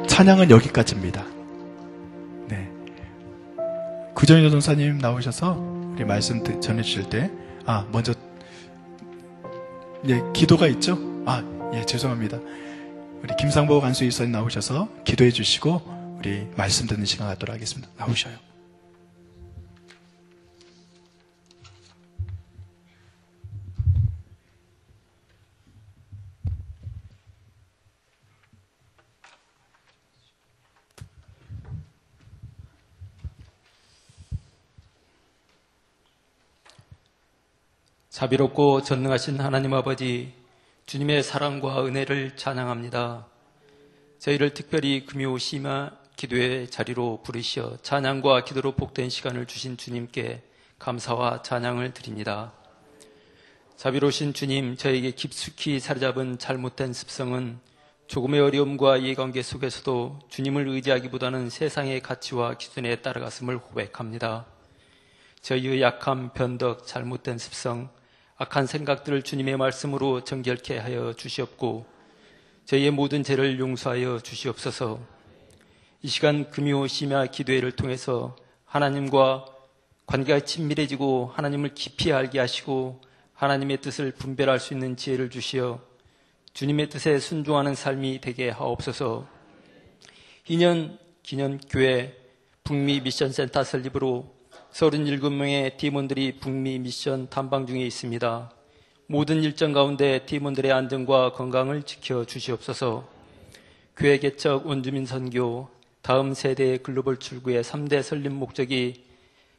찬양은 여기까지입니다. 네. 구정희 전사님 나오셔서 우리 말씀 전해주실 때, 먼저, 예, 기도가 있죠? 예, 죄송합니다. 우리 김상복 안수이사님 나오셔서 기도해 주시고, 우리 말씀 듣는 시간 갖도록 하겠습니다. 나오셔요. 자비롭고 전능하신 하나님 아버지, 주님의 사랑과 은혜를 찬양합니다. 저희를 특별히 금요 심야 기도의 자리로 부르시어 찬양과 기도로 복된 시간을 주신 주님께 감사와 찬양을 드립니다. 자비로우신 주님, 저에게 깊숙이 사로잡은 잘못된 습성은 조금의 어려움과 이해관계 속에서도 주님을 의지하기보다는 세상의 가치와 기준에 따라갔음을 고백합니다. 저희의 약함, 변덕, 잘못된 습성, 악한 생각들을 주님의 말씀으로 정결케 하여 주시옵고 저희의 모든 죄를 용서하여 주시옵소서. 이 시간 금요 심야 기도회를 통해서 하나님과 관계가 친밀해지고 하나님을 깊이 알게 하시고 하나님의 뜻을 분별할 수 있는 지혜를 주시어 주님의 뜻에 순종하는 삶이 되게 하옵소서. 2년 기념교회 북미 미션센터 설립으로 37명의 팀원들이 북미 미션 탐방 중에 있습니다. 모든 일정 가운데 팀원들의 안전과 건강을 지켜 주시옵소서. 교회 개척, 원주민 선교, 다음 세대의 글로벌 출구의 3대 설립 목적이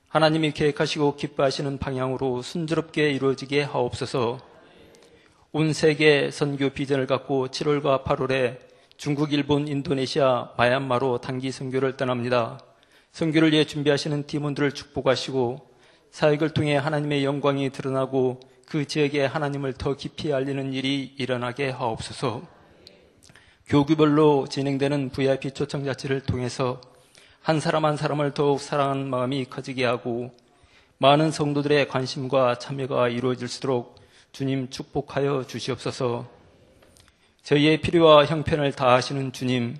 하나님이 계획하시고 기뻐하시는 방향으로 순조롭게 이루어지게 하옵소서. 온 세계 선교 비전을 갖고 7월과 8월에 중국, 일본, 인도네시아, 마얀마로 단기 선교를 떠납니다. 선교를 위해 준비하시는 팀원들을 축복하시고 사역을 통해 하나님의 영광이 드러나고 그 지역에 하나님을 더 깊이 알리는 일이 일어나게 하옵소서. 교구별로 진행되는 VIP 초청자치를 통해서 한 사람 한 사람을 더욱 사랑하는 마음이 커지게 하고 많은 성도들의 관심과 참여가 이루어질 수 있도록 주님 축복하여 주시옵소서. 저희의 필요와 형편을 다하시는 주님,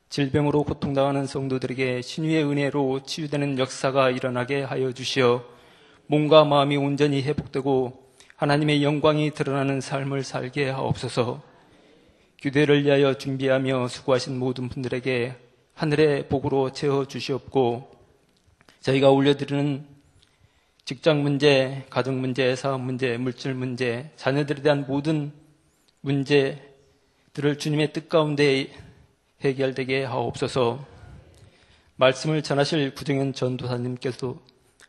질병으로 고통당하는 성도들에게 신유의 은혜로 치유되는 역사가 일어나게 하여 주시어 몸과 마음이 온전히 회복되고 하나님의 영광이 드러나는 삶을 살게 하옵소서. 기도회를 위하여 준비하며 수고하신 모든 분들에게 하늘의 복으로 채워 주시옵고 저희가 올려드리는 직장 문제, 가정 문제, 사업 문제, 물질 문제, 자녀들에 대한 모든 문제들을 주님의 뜻 가운데 해결되게 하옵소서. 말씀을 전하실 구정현 전도사님께서도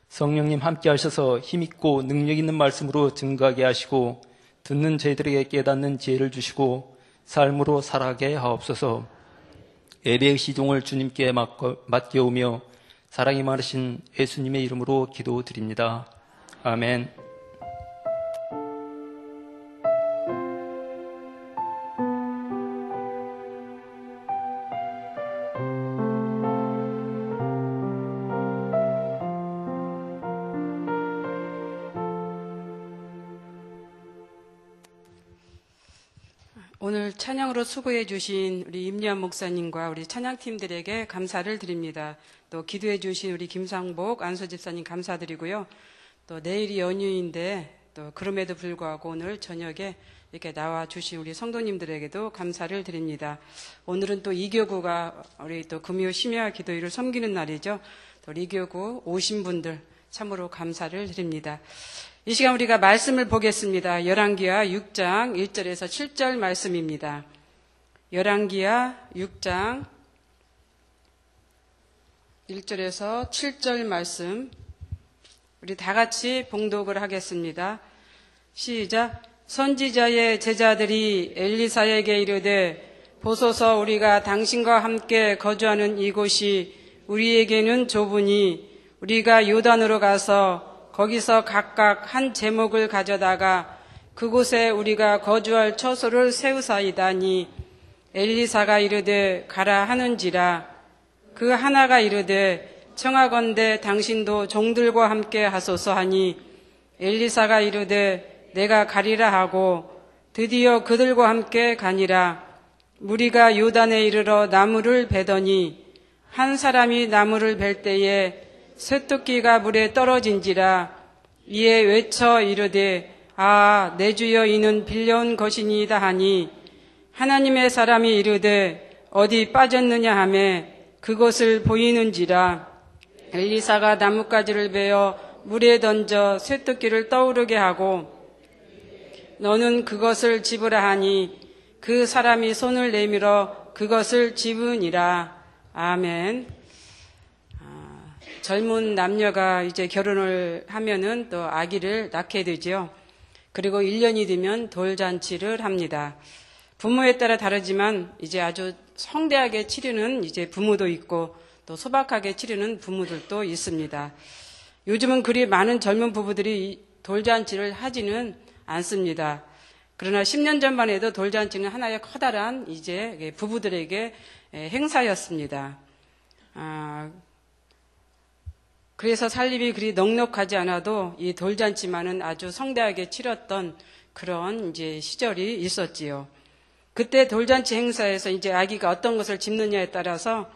성령님 함께 하셔서 힘있고 능력 있는 말씀으로 증거하게 하시고 듣는 저희들에게 깨닫는 지혜를 주시고 삶으로 살아가게 하옵소서. 예배의 시종을 주님께 맡겨오며 사랑이 많으신 예수님의 이름으로 기도드립니다. 아멘. 오늘 찬양으로 수고해 주신 우리 임리한 목사님과 우리 찬양팀들에게 감사를 드립니다. 또 기도해 주신 우리 김상복 안수 집사님 감사드리고요. 또 내일이 연휴인데 또 그럼에도 불구하고 오늘 저녁에 이렇게 나와 주신 우리 성도님들에게도 감사를 드립니다. 오늘은 또 이교구가 우리 또 금요 심야 기도회를 섬기는 날이죠. 또 이교구 오신 분들 참으로 감사를 드립니다. 이 시간 우리가 말씀을 보겠습니다. 열왕기하 6장 1절에서 7절 말씀입니다. 열왕기하 6장 1절에서 7절 말씀 우리 다 같이 봉독을 하겠습니다. 시작. 선지자의 제자들이 엘리사에게 이르되 보소서 우리가 당신과 함께 거주하는 이곳이 우리에게는 좁으니 우리가 요단으로 가서 거기서 각각 한 제목을 가져다가 그곳에 우리가 거주할 처소를 세우사이다니 엘리사가 이르되 가라 하는지라. 그 하나가 이르되 청하건대 당신도 종들과 함께 하소서 하니 엘리사가 이르되 내가 가리라 하고 드디어 그들과 함께 가니라. 무리가 요단에 이르러 나무를 베더니 한 사람이 나무를 벨 때에 쇠토끼가 물에 떨어진지라. 이에 외쳐 이르되 아, 내 주여 이는 빌려온 것이니이다 하니 하나님의 사람이 이르되 어디 빠졌느냐 하매 그것을 보이는지라. 엘리사가 나뭇가지를 베어 물에 던져 쇠토끼를 떠오르게 하고 너는 그것을 집으라 하니 그 사람이 손을 내밀어 그것을 집으니라. 아멘. 젊은 남녀가 이제 결혼을 하면은 또 아기를 낳게 되죠. 그리고 1년이 되면 돌잔치를 합니다. 부모에 따라 다르지만 이제 아주 성대하게 치르는 이제 부모도 있고 또 소박하게 치르는 부모들도 있습니다. 요즘은 그리 많은 젊은 부부들이 돌잔치를 하지는 않습니다. 그러나 10년 전만 해도 돌잔치는 하나의 커다란 이제 부부들에게 행사였습니다. 그래서 살림이 그리 넉넉하지 않아도 이 돌잔치만은 아주 성대하게 치렀던 그런 이제 시절이 있었지요. 그때 돌잔치 행사에서 이제 아기가 어떤 것을 집느냐에 따라서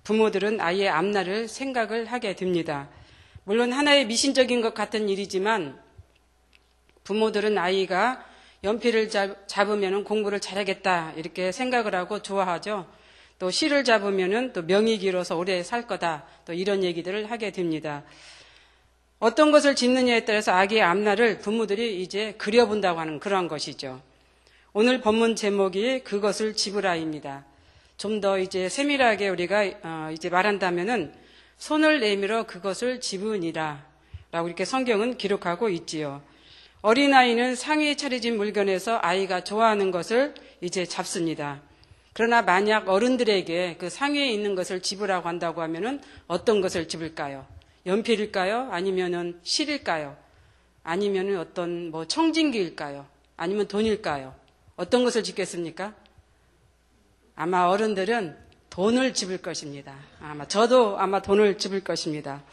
부모들은 아이의 앞날을 생각을 하게 됩니다. 물론 하나의 미신적인 것 같은 일이지만 부모들은 아이가 연필을 잡으면 공부를 잘하겠다 이렇게 생각을 하고 좋아하죠. 또 실을 잡으면 또 명이 길어서 오래 살 거다 또 이런 얘기들을 하게 됩니다. 어떤 것을 집느냐에 따라서 아기의 앞날을 부모들이 이제 그려본다고 하는 그러한 것이죠. 오늘 본문 제목이 그것을 집으라입니다. 좀 더 이제 세밀하게 우리가 이제 말한다면은 손을 내밀어 그것을 집으니라 라고 이렇게 성경은 기록하고 있지요. 어린아이는 상위에 차려진 물건에서 아이가 좋아하는 것을 이제 잡습니다. 그러나 만약 어른들에게 그 상위에 있는 것을 집으라고 한다고 하면은 어떤 것을 집을까요? 연필일까요? 아니면은 실일까요? 아니면은 어떤 뭐 청진기일까요? 아니면 돈일까요? 어떤 것을 집겠습니까? 아마 어른들은 돈을 집을 것입니다. 저도 아마 돈을 집을 것입니다.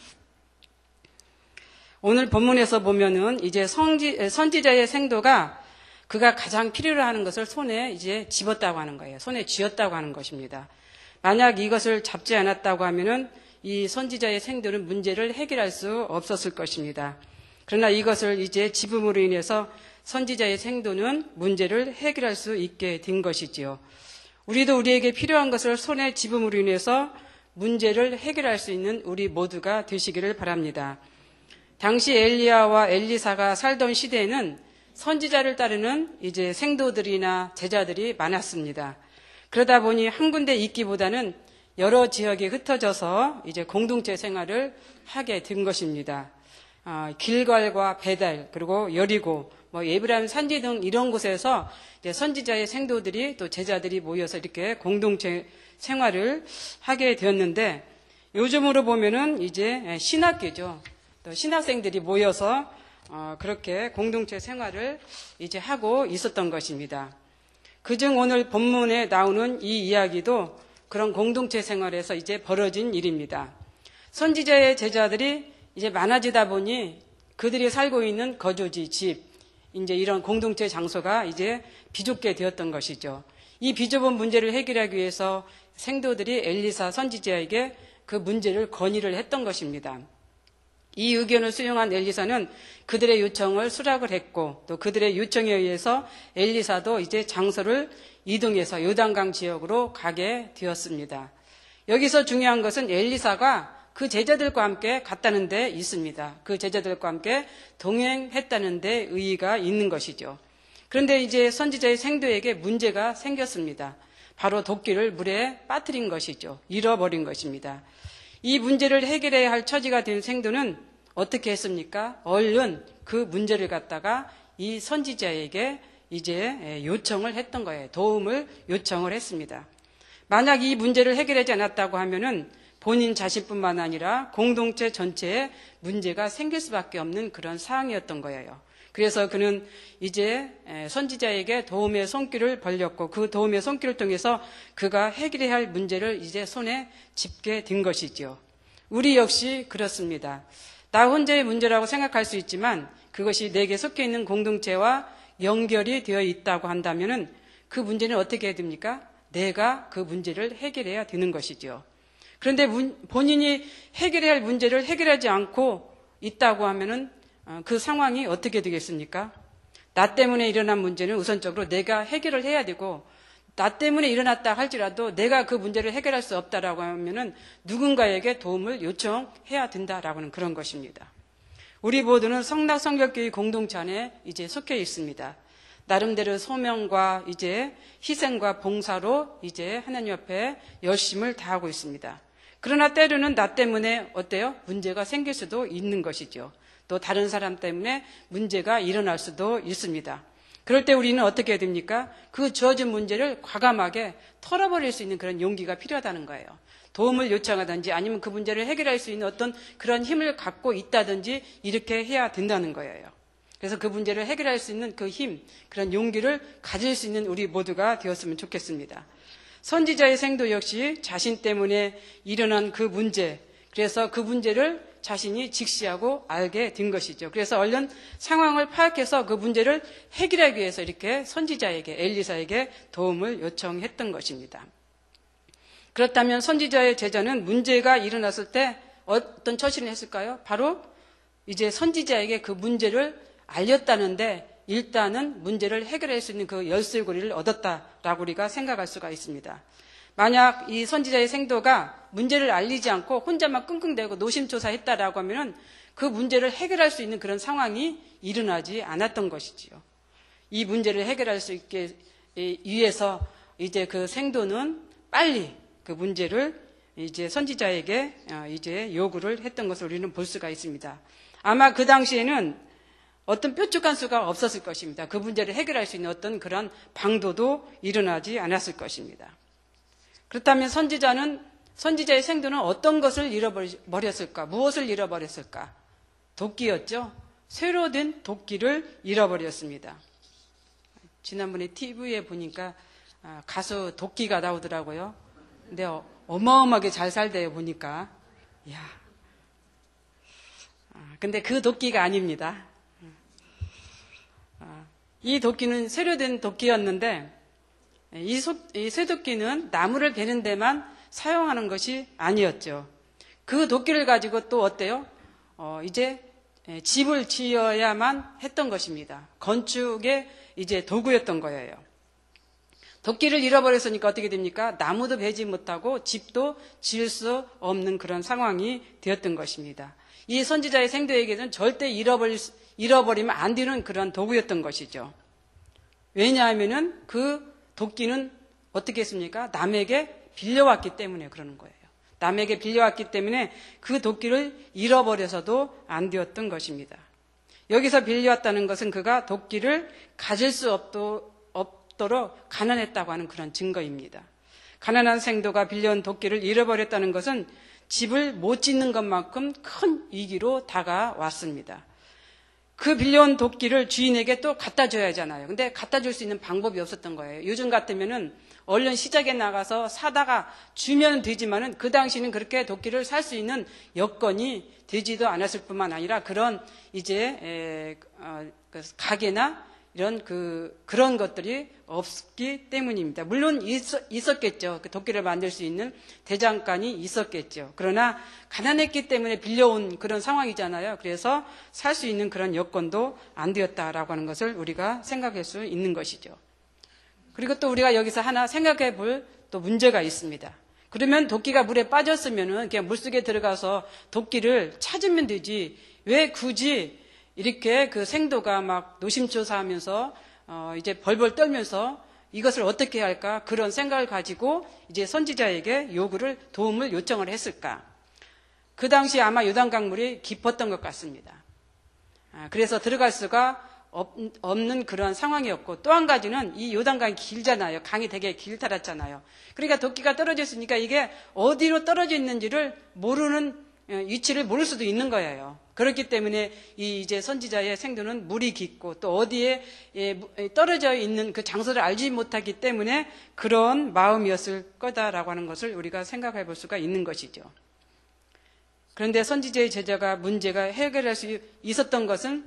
오늘 본문에서 보면은 이제 선지자의 생도가 그가 가장 필요로 하는 것을 손에 이제 집었다고 하는 거예요. 손에 쥐었다고 하는 것입니다. 만약 이것을 잡지 않았다고 하면은 이 선지자의 생도는 문제를 해결할 수 없었을 것입니다. 그러나 이것을 이제 집음으로 인해서 선지자의 생도는 문제를 해결할 수 있게 된 것이지요. 우리도 우리에게 필요한 것을 손에 집음으로 인해서 문제를 해결할 수 있는 우리 모두가 되시기를 바랍니다. 당시 엘리야와 엘리사가 살던 시대에는 선지자를 따르는 이제 생도들이나 제자들이 많았습니다. 그러다 보니 한 군데 있기보다는 여러 지역에 흩어져서 이제 공동체 생활을 하게 된 것입니다. 길갈과 베달 그리고 여리고 에브라임 산지 등 이런 곳에서 이제 선지자의 생도들이 또 제자들이 모여서 이렇게 공동체 생활을 하게 되었는데 요즘으로 보면은 이제 신학교죠. 또 신학생들이 모여서 그렇게 공동체 생활을 이제 하고 있었던 것입니다. 그중 오늘 본문에 나오는 이 이야기도 그런 공동체 생활에서 이제 벌어진 일입니다. 선지자의 제자들이 이제 많아지다 보니 그들이 살고 있는 거주지, 집, 이제 이런 공동체 장소가 이제 비좁게 되었던 것이죠. 이 비좁은 문제를 해결하기 위해서 생도들이 엘리사 선지자에게 그 문제를 건의를 했던 것입니다. 이 의견을 수용한 엘리사는 그들의 요청을 수락을 했고 또 그들의 요청에 의해서 엘리사도 이제 장소를 이동해서 요단강 지역으로 가게 되었습니다. 여기서 중요한 것은 엘리사가 그 제자들과 함께 갔다는 데 있습니다. 그 제자들과 함께 동행했다는 데 의의가 있는 것이죠. 그런데 이제 선지자의 생도에게 문제가 생겼습니다. 바로 도끼를 물에 빠뜨린 것이죠. 잃어버린 것입니다. 이 문제를 해결해야 할 처지가 된 생도는 어떻게 했습니까? 얼른 그 문제를 갖다가 이 선지자에게 이제 요청을 했던 거예요. 도움을 요청을 했습니다. 만약 이 문제를 해결하지 않았다고 하면은 본인 자신뿐만 아니라 공동체 전체에 문제가 생길 수밖에 없는 그런 상황이었던 거예요. 그래서 그는 이제 선지자에게 도움의 손길을 벌렸고 그 도움의 손길을 통해서 그가 해결해야 할 문제를 이제 손에 짚게 된 것이죠. 우리 역시 그렇습니다. 나 혼자의 문제라고 생각할 수 있지만 그것이 내게 속해 있는 공동체와 연결이 되어 있다고 한다면은 그 문제는 어떻게 해야 됩니까? 내가 그 문제를 해결해야 되는 것이죠. 그런데 본인이 해결해야 할 문제를 해결하지 않고 있다고 하면은 그 상황이 어떻게 되겠습니까? 나 때문에 일어난 문제는 우선적으로 내가 해결을 해야 되고, 나 때문에 일어났다 할지라도 내가 그 문제를 해결할 수 없다라고 하면은 누군가에게 도움을 요청해야 된다라고 하는 그런 것입니다. 우리 모두는 성락성결교회 공동체 안에 이제 속해 있습니다. 나름대로 소명과 이제 희생과 봉사로 이제 하나님 앞에 열심을 다하고 있습니다. 그러나 때로는 나 때문에 어때요? 문제가 생길 수도 있는 것이죠. 또 다른 사람 때문에 문제가 일어날 수도 있습니다. 그럴 때 우리는 어떻게 해야 됩니까? 그 주어진 문제를 과감하게 털어버릴 수 있는 그런 용기가 필요하다는 거예요. 도움을 요청하든지 아니면 그 문제를 해결할 수 있는 어떤 그런 힘을 갖고 있다든지 이렇게 해야 된다는 거예요. 그래서 그 문제를 해결할 수 있는 그 힘, 그런 용기를 가질 수 있는 우리 모두가 되었으면 좋겠습니다. 선지자의 생도 역시 자신 때문에 일어난 그 문제, 그래서 그 문제를 자신이 직시하고 알게 된 것이죠. 그래서 얼른 상황을 파악해서 그 문제를 해결하기 위해서 이렇게 선지자에게, 엘리사에게 도움을 요청했던 것입니다. 그렇다면 선지자의 제자는 문제가 일어났을 때 어떤 처신을 했을까요? 바로 이제 선지자에게 그 문제를 알렸다는데 일단은 문제를 해결할 수 있는 그 열쇠고리를 얻었다라고 우리가 생각할 수가 있습니다. 만약 이 선지자의 생도가 문제를 알리지 않고 혼자만 끙끙대고 노심초사했다라고 하면은 그 문제를 해결할 수 있는 그런 상황이 일어나지 않았던 것이지요. 이 문제를 해결할 수 있게 위해서 이제 그 생도는 빨리 그 문제를 이제 선지자에게 이제 요구를 했던 것을 우리는 볼 수가 있습니다. 아마 그 당시에는 어떤 뾰족한 수가 없었을 것입니다. 그 문제를 해결할 수 있는 어떤 그런 방도도 일어나지 않았을 것입니다. 그렇다면 선지자의 생도는 어떤 것을 잃어버렸을까? 무엇을 잃어버렸을까? 도끼였죠. 쇠로 된 도끼를 잃어버렸습니다. 지난번에 TV에 보니까 가수 도끼가 나오더라고요. 근데 어마어마하게 잘 살대요, 보니까. 이야. 근데 그 도끼가 아닙니다. 이 도끼는 쇠로 된 도끼였는데 이 쇠도끼는 나무를 베는 데만 사용하는 것이 아니었죠. 그 도끼를 가지고 또 어때요? 이제 집을 지어야만 했던 것입니다. 건축의 이제 도구였던 거예요. 도끼를 잃어버렸으니까 어떻게 됩니까? 나무도 베지 못하고 집도 지을 수 없는 그런 상황이 되었던 것입니다. 이 선지자의 생도에게는 절대 잃어버리면 안 되는 그런 도구였던 것이죠. 왜냐하면은 그 도끼는 어떻게 했습니까? 남에게 빌려왔기 때문에 그러는 거예요. 남에게 빌려왔기 때문에 그 도끼를 잃어버려서도 안 되었던 것입니다. 여기서 빌려왔다는 것은 그가 도끼를 가질 수 없도록 가난했다고 하는 그런 증거입니다. 가난한 생도가 빌려온 도끼를 잃어버렸다는 것은 집을 못 짓는 것만큼 큰 위기로 다가왔습니다. 그 빌려온 도끼를 주인에게 또 갖다 줘야 하잖아요. 근데 갖다 줄 수 있는 방법이 없었던 거예요. 요즘 같으면은 얼른 시장에 나가서 사다가 주면 되지만은 그 당시는 그렇게 도끼를 살 수 있는 여건이 되지도 않았을 뿐만 아니라 그런 이제 가게나 이런 그런 것들이 없기 때문입니다. 물론 있었겠죠. 그 도끼를 만들 수 있는 대장간이 있었겠죠. 그러나 가난했기 때문에 빌려온 그런 상황이잖아요. 그래서 살 수 있는 그런 여건도 안 되었다라고 하는 것을 우리가 생각할 수 있는 것이죠. 그리고 또 우리가 여기서 하나 생각해 볼 또 문제가 있습니다. 그러면 도끼가 물에 빠졌으면은 그냥 물속에 들어가서 도끼를 찾으면 되지. 왜 굳이 이렇게 그 생도가 막 노심초사하면서 이제 벌벌 떨면서 이것을 어떻게 해야 할까 그런 생각을 가지고 이제 선지자에게 도움을 요청을 했을까? 그 당시 아마 요단강물이 깊었던 것 같습니다. 그래서 들어갈 수가 없는 그런 상황이었고 또 한 가지는 이 요단강이 길잖아요. 강이 되게 길다랗잖아요. 그러니까 도끼가 떨어졌으니까 이게 어디로 떨어져 있는지를 모르는 위치를 모를 수도 있는 거예요. 그렇기 때문에 이제 선지자의 생도는 물이 깊고 또 어디에 떨어져 있는 그 장소를 알지 못하기 때문에 그런 마음이었을 거다라고 하는 것을 우리가 생각해 볼 수가 있는 것이죠. 그런데 선지자의 제자가 문제가 해결할 수 있었던 것은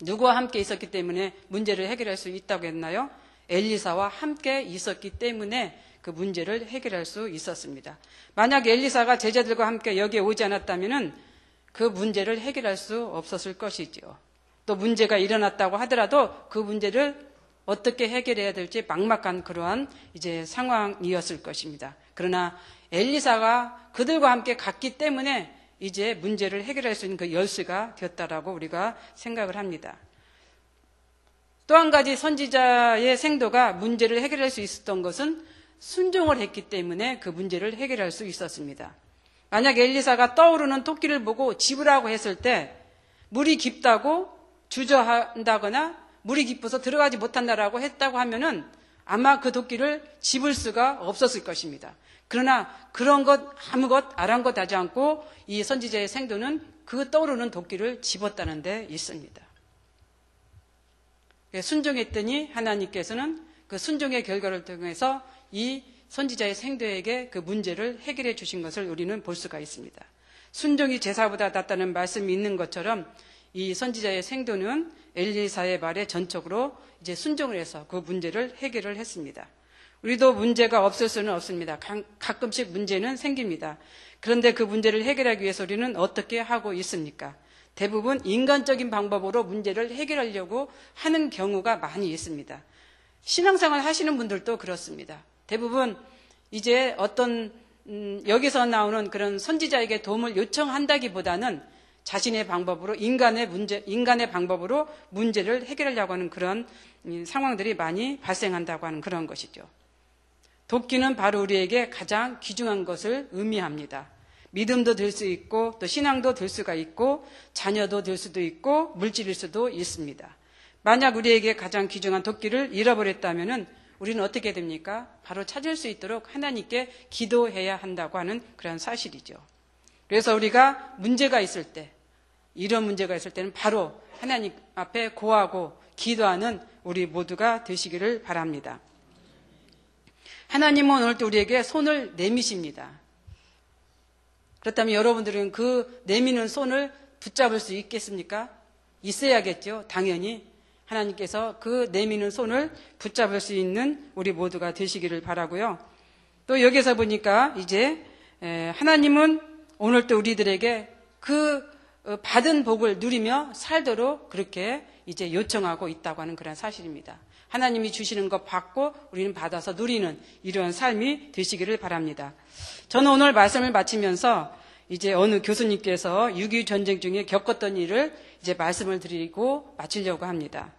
누구와 함께 있었기 때문에 문제를 해결할 수 있다고 했나요? 엘리사와 함께 있었기 때문에 그 문제를 해결할 수 있었습니다. 만약 엘리사가 제자들과 함께 여기에 오지 않았다면은 그 문제를 해결할 수 없었을 것이죠. 또 문제가 일어났다고 하더라도 그 문제를 어떻게 해결해야 될지 막막한 그러한 이제 상황이었을 것입니다. 그러나 엘리사가 그들과 함께 갔기 때문에 이제 문제를 해결할 수 있는 그 열쇠가 되었다라고 우리가 생각을 합니다. 또 한 가지 선지자의 생도가 문제를 해결할 수 있었던 것은 순종을 했기 때문에 그 문제를 해결할 수 있었습니다. 만약 엘리사가 떠오르는 토끼를 보고 집으라고 했을 때 물이 깊다고 주저한다거나 물이 깊어서 들어가지 못한다라고 했다고 하면은 아마 그 토끼를 집을 수가 없었을 것입니다. 그러나 그런 것 아무것 아랑곳하지 않고 이 선지자의 생도는 그 떠오르는 토끼를 집었다는 데 있습니다. 순종했더니 하나님께서는 그 순종의 결과를 통해서 이 선지자의 생도에게 그 문제를 해결해 주신 것을 우리는 볼 수가 있습니다. 순종이 제사보다 낫다는 말씀이 있는 것처럼 이 선지자의 생도는 엘리사의 말에 전적으로 이제 순종을 해서 그 문제를 해결을 했습니다. 우리도 문제가 없을 수는 없습니다. 가끔씩 문제는 생깁니다. 그런데 그 문제를 해결하기 위해서 우리는 어떻게 하고 있습니까? 대부분 인간적인 방법으로 문제를 해결하려고 하는 경우가 많이 있습니다. 신앙생활 하시는 분들도 그렇습니다. 대부분 이제 어떤 여기서 나오는 그런 선지자에게 도움을 요청한다기보다는 자신의 방법으로 인간의 방법으로 문제를 해결하려고 하는 그런 상황들이 많이 발생한다고 하는 그런 것이죠. 돕기는 바로 우리에게 가장 귀중한 것을 의미합니다. 믿음도 될 수 있고 또 신앙도 될 수가 있고 자녀도 될 수도 있고 물질일 수도 있습니다. 만약 우리에게 가장 귀중한 돕기를 잃어버렸다면 우리는 어떻게 됩니까? 바로 찾을 수 있도록 하나님께 기도해야 한다고 하는 그런 사실이죠. 그래서 우리가 문제가 있을 때, 이런 문제가 있을 때는 바로 하나님 앞에 고하고 기도하는 우리 모두가 되시기를 바랍니다. 하나님은 오늘도 우리에게 손을 내미십니다. 그렇다면 여러분들은 그 내미는 손을 붙잡을 수 있겠습니까? 있어야겠죠. 당연히 하나님께서 그 내미는 손을 붙잡을 수 있는 우리 모두가 되시기를 바라고요. 또 여기서 보니까 이제 하나님은 오늘도 우리들에게 그 받은 복을 누리며 살도록 그렇게 이제 요청하고 있다고 하는 그런 사실입니다. 하나님이 주시는 것 받고 우리는 받아서 누리는 이러한 삶이 되시기를 바랍니다. 저는 오늘 말씀을 마치면서 이제 어느 교수님께서 6.25 전쟁 중에 겪었던 일을 이제 말씀을 드리고 마치려고 합니다.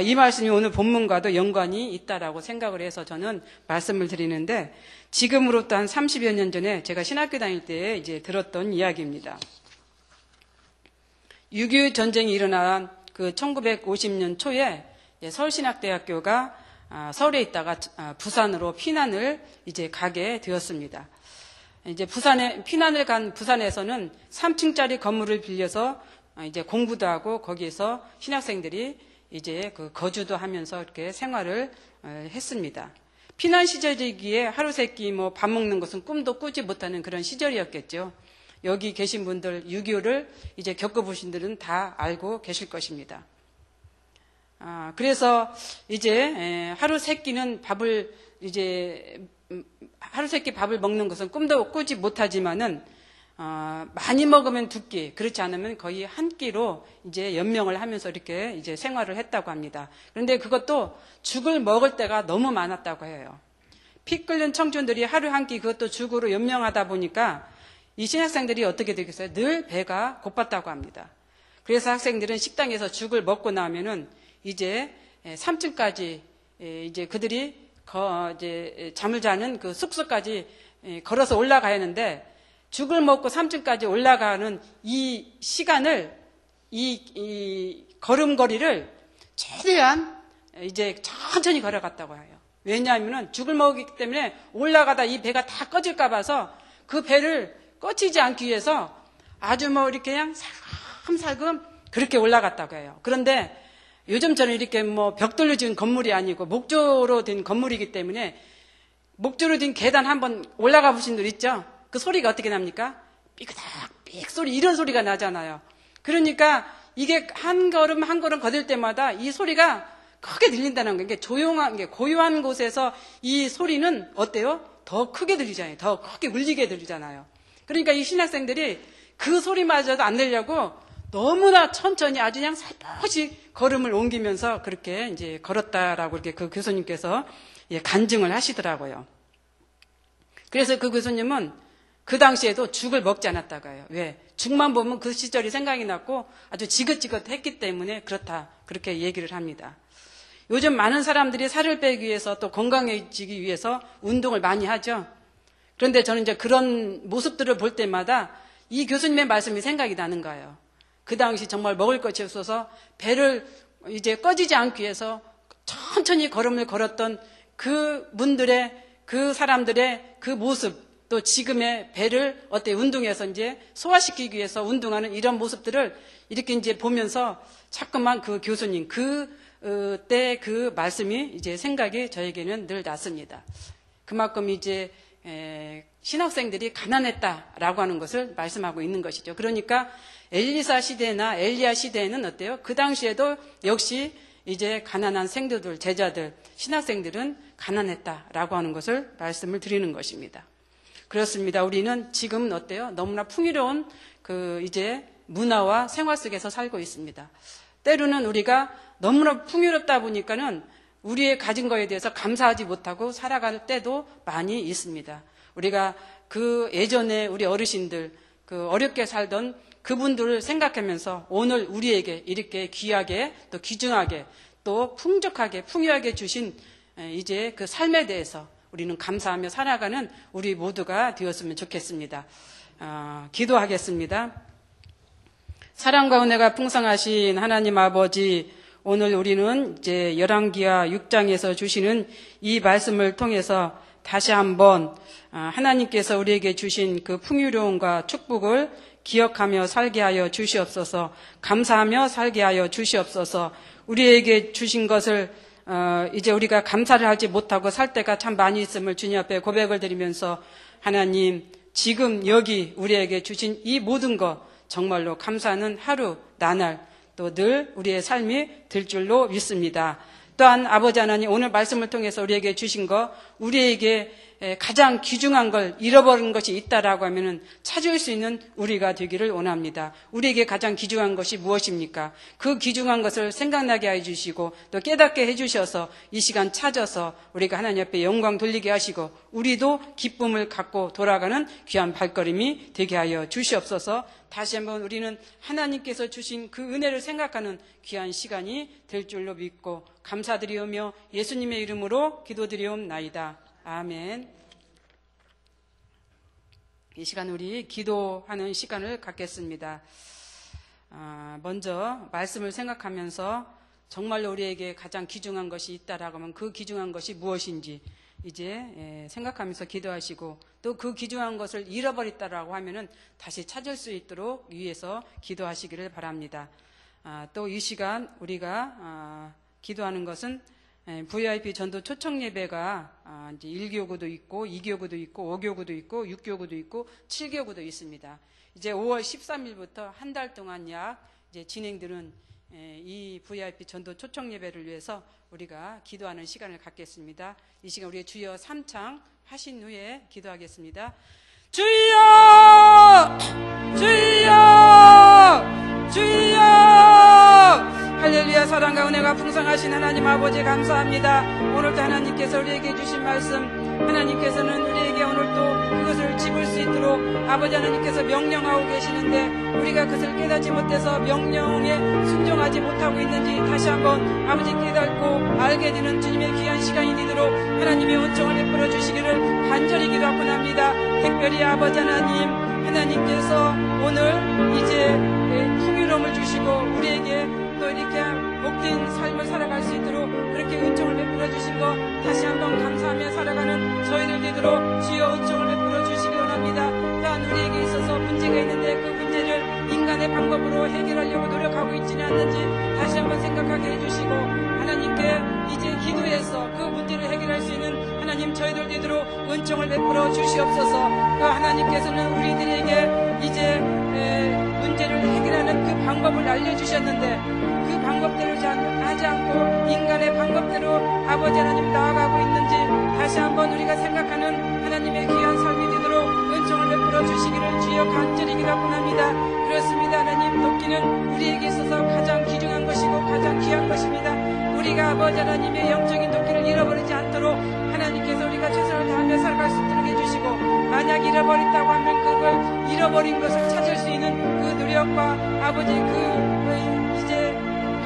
이 말씀이 오늘 본문과도 연관이 있다라고 생각을 해서 저는 말씀을 드리는데 지금으로부터 한 30여 년 전에 제가 신학교 다닐 때 이제 들었던 이야기입니다. 6.25 전쟁이 일어난 그 1950년 초에 서울신학대학교가 서울에 있다가 부산으로 피난을 이제 가게 되었습니다. 이제 피난을 간 부산에서는 3층짜리 건물을 빌려서 이제 공부도 하고 거기에서 신학생들이 이제 그 거주도 하면서 이렇게 생활을 했습니다. 피난 시절이기에 하루 세끼 뭐 밥 먹는 것은 꿈도 꾸지 못하는 그런 시절이었겠죠. 여기 계신 분들 6.25를 이제 겪어보신 분들은 다 알고 계실 것입니다. 그래서 이제 하루 세끼는 밥을 이제 하루 세끼 밥을 먹는 것은 꿈도 꾸지 못하지만은 많이 먹으면 2끼, 그렇지 않으면 거의 1끼로 이제 연명을 하면서 이렇게 이제 생활을 했다고 합니다. 그런데 그것도 죽을 먹을 때가 너무 많았다고 해요. 피 끓는 청춘들이 하루 1끼 그것도 죽으로 연명하다 보니까 이 신학생들이 어떻게 되겠어요? 늘 배가 고팠다고 합니다. 그래서 학생들은 식당에서 죽을 먹고 나면은 이제 3층까지 이제 그들이 이제 잠을 자는 그 숙소까지 걸어서 올라가야 하는데 죽을 먹고 3층까지 올라가는 이 시간을 이 걸음걸이를 최대한 이제 천천히 걸어갔다고 해요. 왜냐하면은 죽을 먹기 때문에 올라가다 이 배가 다 꺼질까 봐서 그 배를 꺼치지 않기 위해서 아주 뭐 이렇게 그냥 살금살금 그렇게 올라갔다고 해요. 그런데 요즘처럼 이렇게 뭐 벽돌로 지은 건물이 아니고 목조로 된 건물이기 때문에 목조로 된 계단 한번 올라가 보신 분 있죠? 그 소리가 어떻게 납니까? 삐그닥 삑 소리 이런 소리가 나잖아요. 그러니까 이게 한 걸음 한 걸음 걷을 때마다 이 소리가 크게 들린다는 거. 이게 조용한 게 고요한 곳에서 이 소리는 어때요? 더 크게 들리잖아요. 더 크게 울리게 들리잖아요. 그러니까 이 신학생들이 그 소리마저도 안 내려고 너무나 천천히 아주 그냥 살포시 걸음을 옮기면서 그렇게 이제 걸었다라고 이렇게 그 교수님께서 간증을 하시더라고요. 그래서 그 교수님은 그 당시에도 죽을 먹지 않았다고 해요. 왜? 죽만 보면 그 시절이 생각이 났고 아주 지긋지긋했기 때문에 그렇다. 그렇게 얘기를 합니다. 요즘 많은 사람들이 살을 빼기 위해서 또 건강해지기 위해서 운동을 많이 하죠. 그런데 저는 이제 그런 모습들을 볼 때마다 이 교수님의 말씀이 생각이 나는 거예요. 그 당시 정말 먹을 것이 없어서 배를 이제 꺼지지 않기 위해서 천천히 걸음을 걸었던 그 분들의, 그 사람들의 그 모습, 또 지금의 배를 운동해서 이제 소화시키기 위해서 운동하는 이런 모습들을 이렇게 이제 보면서 자꾸만 그 교수님, 그때 그 말씀이 이제 생각이 저에게는 늘 났습니다. 그만큼 이제 신학생들이 가난했다라고 하는 것을 말씀하고 있는 것이죠. 그러니까 엘리사 시대나 엘리야 시대에는 어때요? 그 당시에도 역시 이제 가난한 생도들, 제자들, 신학생들은 가난했다라고 하는 것을 말씀을 드리는 것입니다. 그렇습니다. 우리는 지금 어때요? 너무나 풍요로운 이제 문화와 생활 속에서 살고 있습니다. 때로는 우리가 너무나 풍요롭다 보니까는 우리의 가진 거에 대해서 감사하지 못하고 살아갈 때도 많이 있습니다. 우리가 그 예전에 우리 어르신들, 그 어렵게 살던 그분들을 생각하면서 오늘 우리에게 이렇게 귀하게 또 귀중하게 또 풍족하게 풍요하게 주신 이제 그 삶에 대해서 우리는 감사하며 살아가는 우리 모두가 되었으면 좋겠습니다. 기도하겠습니다. 사랑과 은혜가 풍성하신 하나님 아버지, 오늘 우리는 이제 열왕기하 6장에서 주시는 이 말씀을 통해서 다시 한번 하나님께서 우리에게 주신 그 풍요로움과 축복을 기억하며 살게 하여 주시옵소서. 감사하며 살게 하여 주시옵소서. 우리에게 주신 것을 이제 우리가 감사를 하지 못하고 살 때가 참 많이 있음을 주님 앞에 고백을 드리면서 하나님, 지금 여기 우리에게 주신 이 모든 것 정말로 감사하는 하루 나날 또 늘 우리의 삶이 될 줄로 믿습니다. 또한 아버지 하나님, 오늘 말씀을 통해서 우리에게 주신 것, 우리에게 가장 귀중한 걸 잃어버린 것이 있다라고 하면은 찾을 수 있는 우리가 되기를 원합니다. 우리에게 가장 귀중한 것이 무엇입니까? 그 귀중한 것을 생각나게 해주시고 또 깨닫게 해주셔서 이 시간 찾아서 우리가 하나님 앞에 영광 돌리게 하시고 우리도 기쁨을 갖고 돌아가는 귀한 발걸음이 되게 하여 주시옵소서. 다시 한번 우리는 하나님께서 주신 그 은혜를 생각하는 귀한 시간이 될 줄로 믿고 감사드리오며 예수님의 이름으로 기도드리옵나이다. 아멘. 이 시간 우리 기도하는 시간을 갖겠습니다. 먼저 말씀을 생각하면서 정말로 우리에게 가장 귀중한 것이 있다라고 하면 그 귀중한 것이 무엇인지 이제 생각하면서 기도하시고 또 그 귀중한 것을 잃어버렸다라고 하면은 다시 찾을 수 있도록 위해서 기도하시기를 바랍니다. 또 이 시간 우리가 기도하는 것은 VIP 전도 초청 예배가 이제 1교구도 있고 2교구도 있고 5교구도 있고 6교구도 있고 7교구도 있습니다. 이제 5월 13일부터 한 달 동안 약 이제 진행되는 이 VIP 전도 초청 예배를 위해서 우리가 기도하는 시간을 갖겠습니다. 이 시간 우리의 주여 3창 하신 후에 기도하겠습니다. 주여! 주여! 주여! 할렐루야. 사랑과 은혜가 풍성하신 하나님 아버지 감사합니다. 오늘도 하나님께서 우리에게 주신 말씀, 하나님께서는 우리에게 오늘도 그것을 집을 수 있도록 아버지 하나님께서 명령하고 계시는데 우리가 그것을 깨닫지 못해서 명령에 순종하지 못하고 있는지 다시 한번 아버지 깨닫고 알게 되는 주님의 귀한 시간이 되도록 하나님의 은총을 베풀어 주시기를 간절히 기도하곤 합니다. 특별히 아버지 하나님, 하나님께서 오늘 이제 풍요로움을 주시고 우리에게 또 이렇게 복된 삶을 살아갈 수 있도록 그렇게 은총을 베풀어 주신 것 다시 한번 감사하며 살아가는 저희들 되도록 주여 은총을 베풀어 주시기 원합니다. 또한 우리에게 있어서 문제가 있는데 그 문제를 인간의 방법으로 해결하려고 노력하고 있지는 않는지 다시 한번 생각하게 해주시고 하나님께 이제 기도해서 그 문제를 해결할 수 있는 하나님 저희들 되도록 은총을 베풀어 주시옵소서. 그 하나님께서는 우리들에게 이제 문제를 해결하는 그 방법을 알려주셨는데 그 방법대로 하지 않고 인간의 방법대로 아버지 하나님 나아가고 있는지 다시 한번 우리가 생각하는 하나님의 귀한 삶이 되도록 은총을 베풀어 주시기를 주여 간절히 기도합니다. 그렇습니다. 하나님, 돕기는 우리에게 있어서 가장 귀중한 것이고 가장 귀한 것입니다. 우리가 아버지 하나님의 영적인 돕기를 잃어버리지 않도록 하나님께서 우리가 최선을 다하며 살아갈 수 있도록 해주시고, 만약 잃어버린다고 하면 그걸 잃어버린 것을 찾을 수 있는 그 노력과 아버지 이제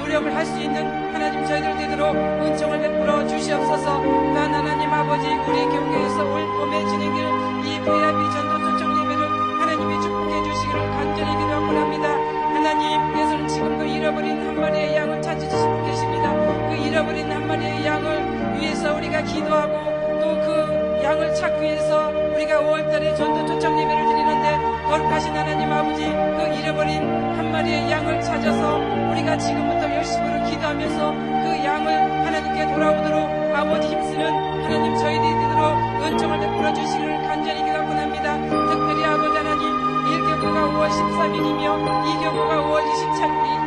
노력을 할 수 있는 하나님 저희들 되도록 은총을 베풀어 주시옵소서. 또한 하나님 아버지, 우리 교회에서 올 봄에 진행될 이 VIP 전도 초청 예배를 하나님이 축복해 주시기를 간절히 기도하고 합니다. 하나님께서는 지금도 잃어버린 한 마리의 양을 찾으시고 계십니다. 그 잃어버린 한 마리의 양을 위해서 우리가 기도하고 또 그 양을 찾기 위해서 우리가 5월달에 전도 초청 예배를 드리는데, 거룩하신 하나님 아버지, 그 잃어버린 한 마리의 양을 찾아서 우리가 지금부터 열심으로 기도하면서 그 양을 하나님께 돌아오도록 아버지 힘쓰는 하나님 저희들이 되도록 은총을 베풀어 주시기를 간절히 기도하고 합니다. 특별히 아버지 하나님, 1교구가 5월 13일이며 2교구가 5월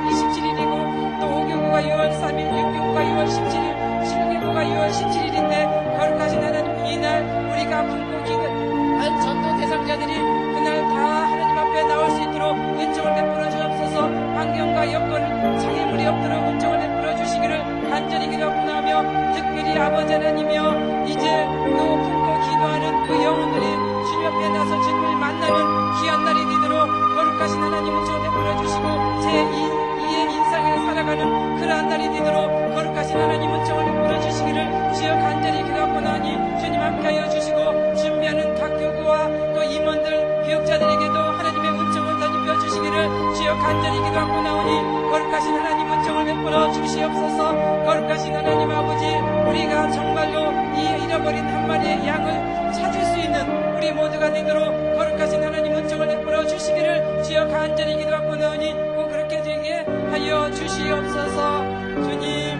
27일이고 또 5교구가 6월 3일, 6교구가 6월 17일, 7교구가 6월 17일인데, 거룩하신 하나님, 이날 우리가 품고 기도한 전도 대상자들이 그날 다 하나님 앞에 나올 수 있도록 은총을 베풀어 주옵소서. 환경과 여건 장애물이 없도록 은총을 베풀어 주시기를 간절히 기도하고 나며, 특별히 아버지 하나님이여, 이제 또 품고 기도하는 그 영혼들이 주님 앞에 나서 주님을 만나는 귀한 날이 되도록 거룩하신 하나님 은총을 베풀어 주시고, 제2의 인생을 살아가는 그러한 날이 되도록 거룩하신 하나님 은총을 베풀어 주시기를 주여 간절히 기도하고 나니, 주님 함께하여 주시고, 준비하는 각 교구와 또 임원들, 교육자들에게도 하나님의 은총을 덧입혀 주시기를 주여 간절히 기도하고 나오니, 거룩하신 하나님 은총을 베풀어 주시옵소서. 거룩하신 하나님 아버지, 우리가 정말로 이 잃어버린 한 마리의 양을 찾을 수 있는 우리 모두가 되도록 거룩하신 하나님 은총을 베풀어 주시기를 주여 간절히 기도하고 나오니, 꼭 그렇게 되게 하여 주시옵소서. 주님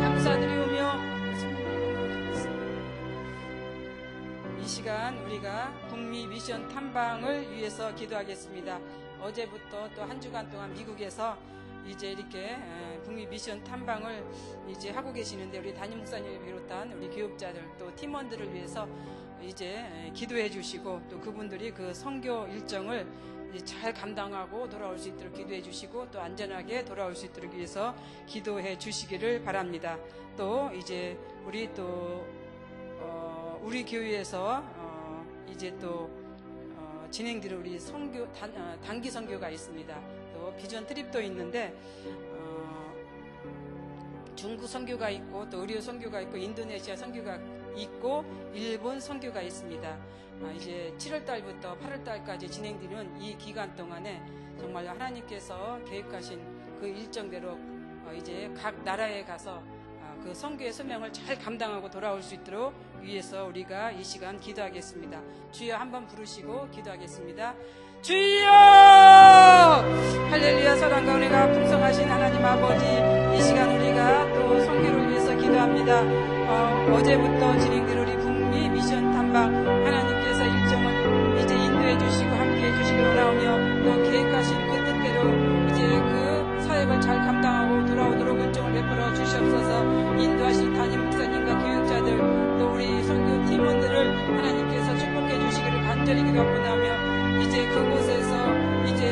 감사드리오며, 이 시간 우리가 북미 미션 탐방을 위해서 기도하겠습니다. 어제부터 또 한 주간 동안 미국에서 이제 이렇게 북미 미션 탐방을 이제 하고 계시는데, 우리 담임 목사님을 비롯한 우리 교육자들 또 팀원들을 위해서 이제 기도해 주시고, 또 그분들이 그 선교 일정을 잘 감당하고 돌아올 수 있도록 기도해 주시고, 또 안전하게 돌아올 수 있도록 위해서 기도해 주시기를 바랍니다. 또 이제 우리 또 우리 교회에서 이제 또 진행될 우리 선교 단기 선교가 있습니다. 또 비전 트립도 있는데 중국 선교가 있고 또 의료 선교가 있고 인도네시아 선교가 있고 일본 선교가 있습니다. 이제 7월 달부터 8월 달까지 진행되는 이 기간 동안에 정말 하나님께서 계획하신 그 일정대로 이제 각 나라에 가서 그 선교의 소명을 잘 감당하고 돌아올 수 있도록 위해서 우리가 이 시간 기도하겠습니다. 주여 한번 부르시고 기도하겠습니다. 주여! 할렐루야. 사랑과 은혜가 풍성하신 하나님 아버지, 이 시간 우리가 또 선교를 위해서 기도합니다. 어제부터 진행된 우리 북미 미션 탐방, 하나님께서 일정을 이제 인도해 주시고 함께해 주시기 원하오며, 또 계획하신 그 뜻대로 이제 그 사역을 잘 감당하고 돌아오도록 은총을 베풀어 주시옵소서. 인도하신 담임 목사님과 교육자들, 또 우리 선교 팀원들을 하나님께서 축복해 주시기를 간절히 기도하고 나며, 이제 그곳에서 이제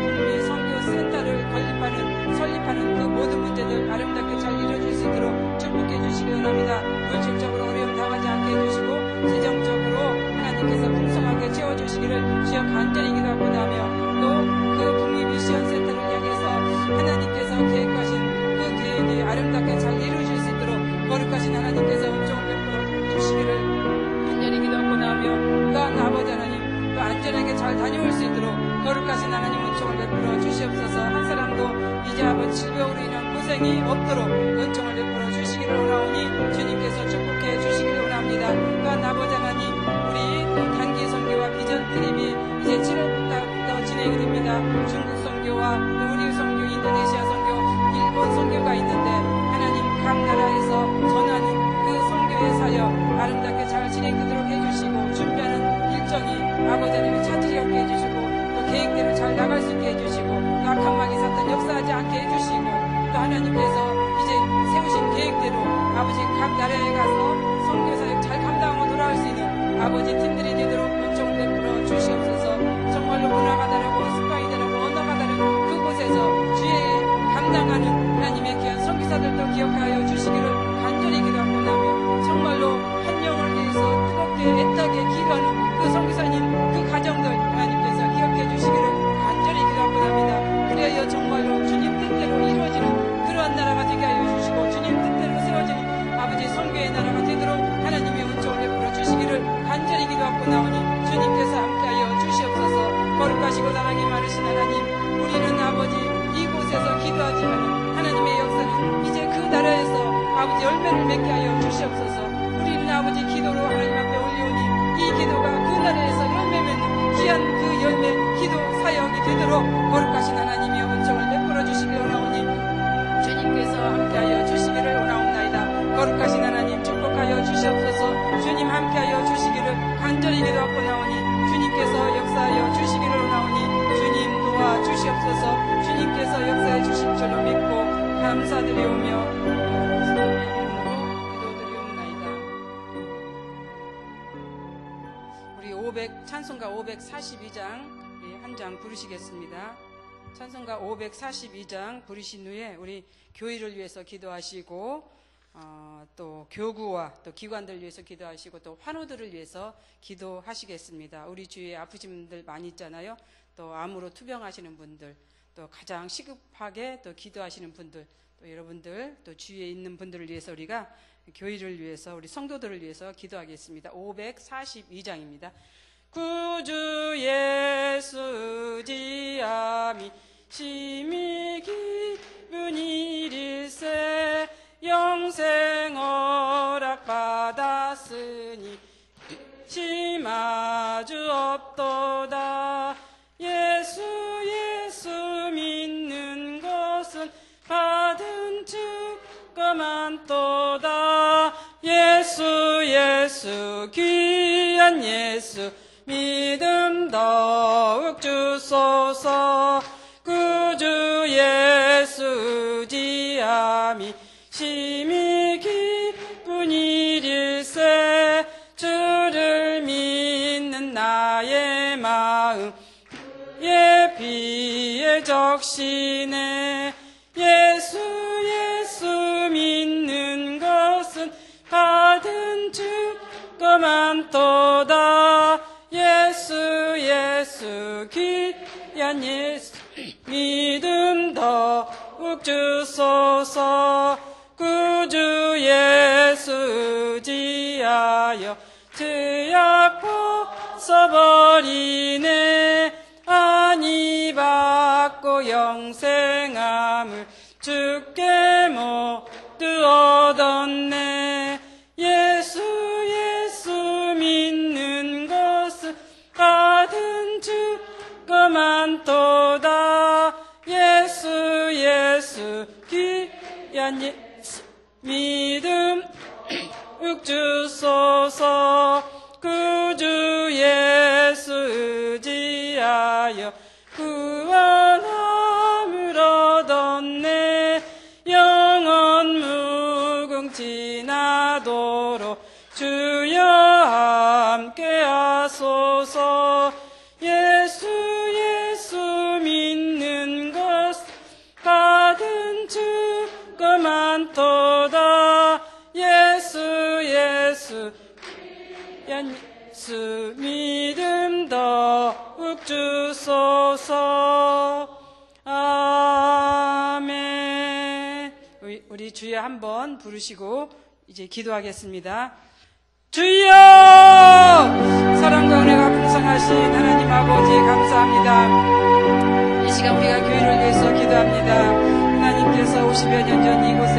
북미 선교 센터를 설립하는 그 모든 문제들 아름답게 잘 이루어질 수 있도록 축복해 주시기 원합니다. 물질적으로 어려움 당하지 않게 해주시고, 재정적으로 하나님께서 풍성하게 채워주시기를 주여 간절히 기도하고 나며, 또 그 북미 미션 센터를 향해서 하나님께서 계획하신 그 계획이 아름답게 잘 이루어질 수 있도록 거룩하신 하나님께서 은총을 베풀어 주시기를 간절히 기도하고 나며, 또한 아버지 하나님 또 안전하게 잘 다녀올 수 있도록 거룩하신 하나님 은총을 베풀어 주시옵소서. 한 사람도 이제 아버지 질병으로 인한 고생이 없도록 은총을 베풀어 주시기를 원하오니 주님께서 축복해 주시기를 원합니다. 또한 아버지 하나님, 우리 또 단기 선교와 비전 트립이 이제 7월부터 진행이 됩니다. 중국 선교와 또 우리 선교, 인도네시아 선교, 일본 선교가 있는데, 하나님 각 나라에서 전하는 그 선교의 사역 아름답게 잘 진행되도록 해주시고, 준비하는 일정이 아버지 하나님이 차질이 없게 해주시고, 또 계획대로 잘 나갈 수 있게 해주시고, 또 악한 마귀 사탄 역사하지 않게 해주시고, 하나님께서 이제 세우신 계획대로 아버지 각 나라에 가서 선교사역 잘 감당하고 돌아올 수 있는 아버지 팀들이 되도록 은총을 베풀어 주시옵소서. 정말로 문화가 다르고 습관이 다르고 언어가 다른 그곳에서 주의 감당하는 하나님의 귀한 선교사들도 기억하여 주시기를 간절히 기도하고 나며 정말로 한 영혼을 위해서 뜨겁게 애타게 기도하는 그 선교사님 그 가정들 하나님께서 기억해 주시기를 간절히 기도하고 납니다. 그래야 정말로 주님 뜻대로 이루어지는 그러한 나라가 되게 하여 주시고 주님 뜻대로 세워지는 아버지 선교의 나라가 되도록 하나님의 은총을 베풀어 주시기를 간절히 기도하고 나오니 주님께서 함께하여 주시옵소서. 거룩하시고 사랑이 많으신 하나님, 우리는 아버지 이곳에서 기도하지만 하나님의 역사는 이제 그 나라에서 아버지 열매를 맺게 하여 주시옵소서. 우리는 아버지 기도로 하나님 앞에 올리오니 이 기도가 그 나라에서 열매 맺는 귀한 그 열매 기도 사역이 되도록 거룩하신 하나님의 은총을 베풀어 주시기를 원하오니 주님께서 함께하여 주시기를 원하옵나이다. 거룩하신 하나님 축복하여 주시옵소서. 주님 함께하여 주시기를 간절히 기도하고 나오니 주님께서 역사하여 주시기를 원하오니 주님 도와주시옵소서. 주님께서 역사해 주실 줄로 믿고 감사드리오며 찬송가 542장 한 장 부르시겠습니다. 찬송가 542장 부르신 후에 우리 교회를 위해서 기도하시고 또 교구와 또 기관들 위해서 기도하시고 또 환우들을 위해서 기도하시겠습니다. 우리 주위에 아프신 분들 많이 있잖아요. 또 암으로 투병하시는 분들, 또 가장 시급하게 또 기도하시는 분들, 또 여러분들 또 주위에 있는 분들을 위해서 우리가 교회를 위해서 우리 성도들을 위해서 기도하겠습니다. 542장입니다. 구주 예수 지암이 심히 기쁜 일일세 영생 허락 받았으니 심마주 없도다. 예수 믿는 것은 받은 증거 많도다. 예수 귀한 예수 믿음 더욱 주소서. 구주 예수 지암이 심히 기쁜 일일세 주를 믿는 나의 마음 예비에 적시네. 예수 믿는 것은 받은 증거 많도다. 예수 귀한 예수 믿음 더욱 주소서. 구주 예수 지하여 죄악 벗어버리네. 안위 받고 영생함을 주께 모두 얻었네. 예수 믿는 것은 받은 증거 많도다. 예수 귀한 예수 믿음 주소서. 구주 예수 지하여 구원함을 얻었네. 영원 무궁지나도록 주여 함께 하소서. 예수 믿는 것 받은 증거 많도다. 예수 귀한 예수 믿음 더욱 주소서. 아멘. 우리 주여 한번 부르시고 이제 기도하겠습니다. 주여! 사랑과 은혜가 풍성하신 하나님 아버지 감사합니다. 이 시간 우리가 교회를 위해서 기도합니다. 하나님께서 50여 년 전 이곳에